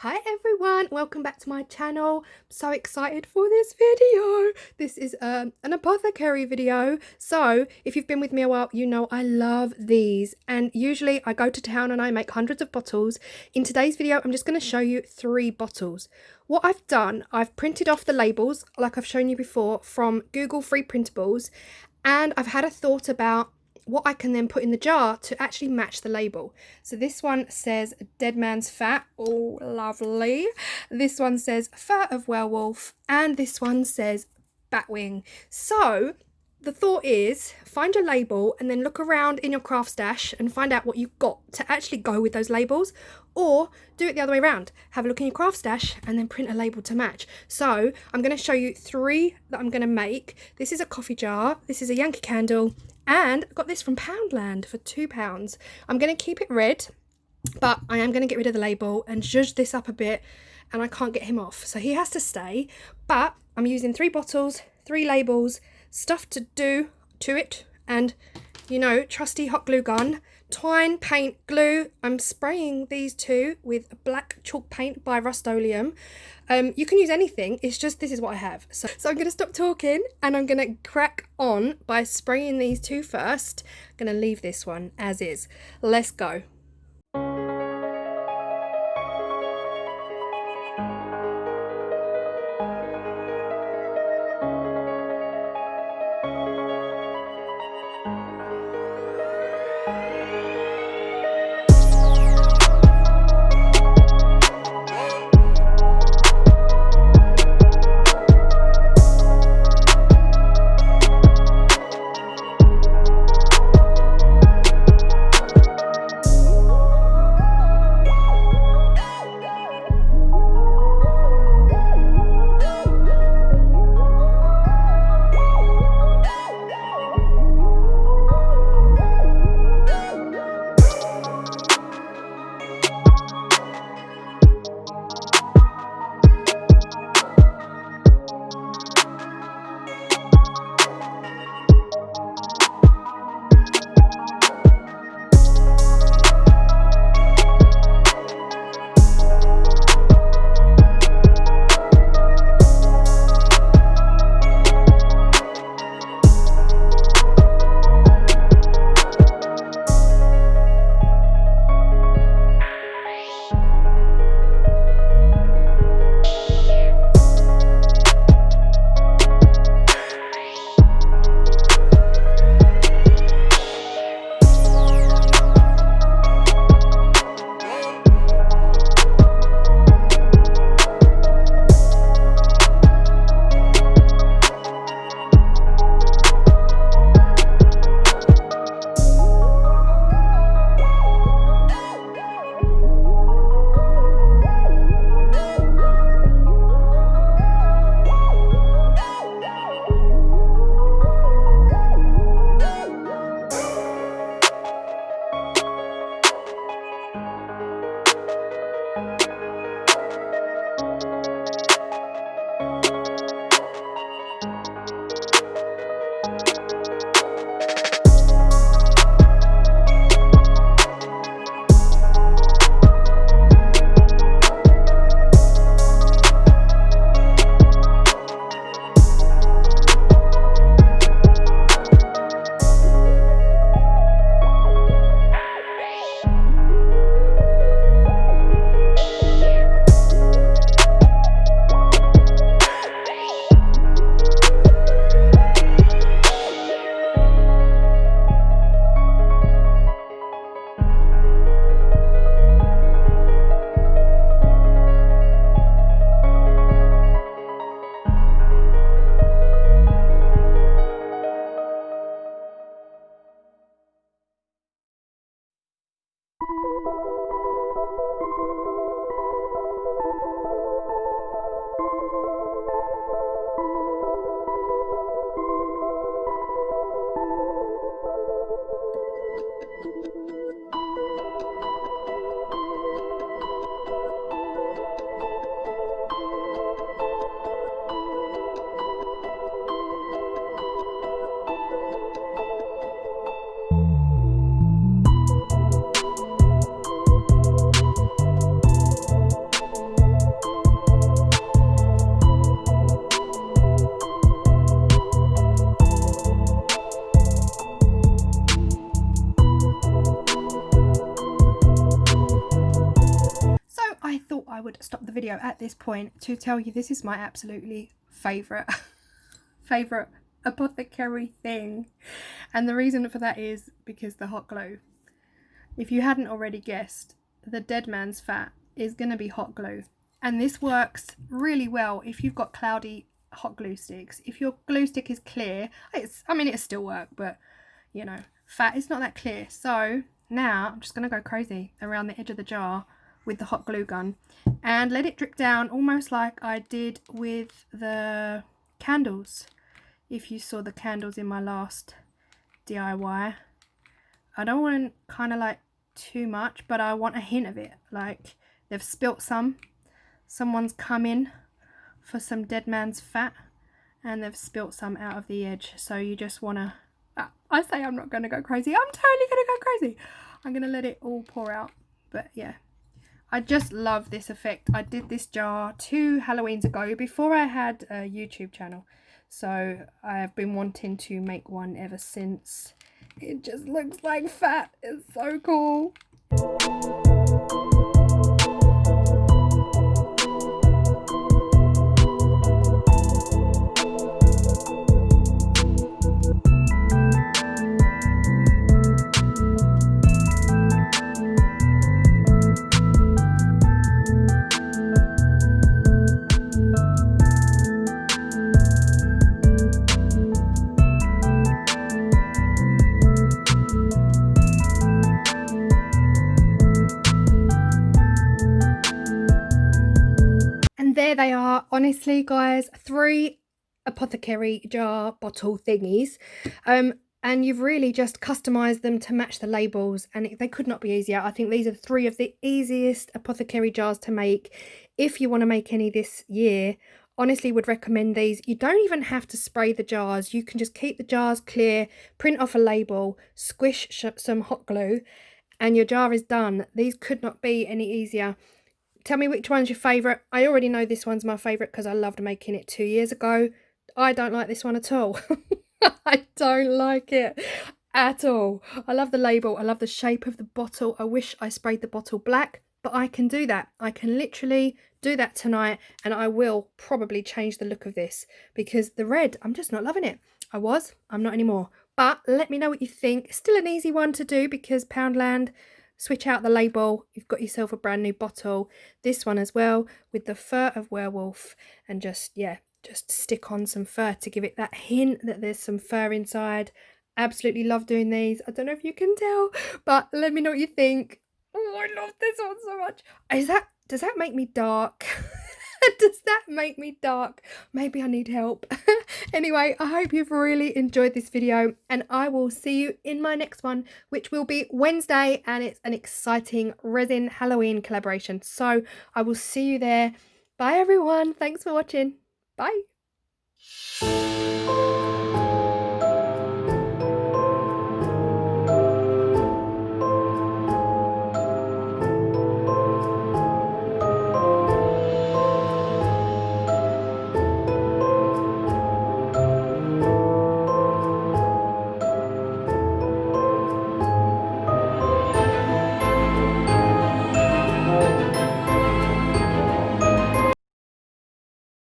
Hi everyone, welcome back to my channel. I'm so excited for this video. This is an apothecary video. So if you've been with me a while, you know I love these, and usually I go to town and I make hundreds of bottles. In today's video I'm just going to show you 3 bottles. What I've done, I've printed off the labels like I've shown you before from Google Free Printables, and I've had a thought about what I can then put in the jar to actually match the label. So this one says dead man's fat. Oh, lovely. This one says fur of werewolf, and this one says batwing. So the thought is, find your label and then look around in your craft stash and find out what you've got to actually go with those labels, or do it the other way around. Have a look in your craft stash and then print a label to match. So I'm going to show you 3 that I'm going to make. This is a coffee jar, this is a Yankee candle, and I got this from Poundland for £2. I'm going to keep it red, but I am going to get rid of the label and zhuzh this up a bit, and I can't get him off, so he has to stay. But I'm using 3 bottles, 3 labels, stuff to do to it, and you know, trusty hot glue gun, twine, paint, glue. I'm spraying these 2 with black chalk paint by Rust-Oleum. You can use anything, it's just this is what I have. So I'm going to stop talking and I'm going to crack on by spraying these 2 first. I'm going to leave this one as is. Let's go. I would stop the video at this point to tell you this is my absolutely favourite apothecary thing. And the reason for that is because the hot glue. If you hadn't already guessed, the dead man's fat is going to be hot glue. And this works really well if you've got cloudy hot glue sticks. If your glue stick is clear, it'll still work, but you know, fat is not that clear. So now I'm just going to go crazy around the edge of the jar with the hot glue gun and let it drip down almost like I did with the candles. If you saw the candles in my last DIY, I don't want kind of like too much, but I want a hint of it, like they've spilt someone's come in for some dead man's fat and they've spilt some out of the edge. So you just want to, I say I'm not going to go crazy, I'm totally going to go crazy. I'm going to let it all pour out. But yeah, I just love this effect. I did this jar 2 Halloweens ago before I had a YouTube channel. So I have been wanting to make one ever since. It just looks like fat. It's so cool. There they are. Honestly guys, 3 apothecary jar bottle thingies, and you've really just customized them to match the labels, and they could not be easier. I think these are 3 of the easiest apothecary jars to make. If you want to make any this year, honestly would recommend these. You don't even have to spray the jars. You can just keep the jars clear, print off a label, squish some hot glue, and your jar is done. These could not be any easier. Tell me which one's your favourite. I already know this one's my favourite because I loved making it 2 years ago. I don't like this one at all. I don't like it at all. I love the label. I love the shape of the bottle. I wish I sprayed the bottle black, but I can do that. I can literally do that tonight, and I will probably change the look of this because the red, I'm just not loving it. I'm not anymore. But let me know what you think. Still an easy one to do because Poundland, switch out the label, you've got yourself a brand new bottle. This one as well with the fur of werewolf, and just stick on some fur to give it that hint that there's some fur inside. Absolutely love doing these. I don't know if you can tell, but let me know what you think. Oh, I love this one so much. Does that make me dark? Does that make me dark? Maybe I need help. Anyway, I hope you've really enjoyed this video, and I will see you in my next one, which will be Wednesday, and it's an exciting resin Halloween collaboration. So I will see you there. Bye everyone. Thanks for watching. Bye.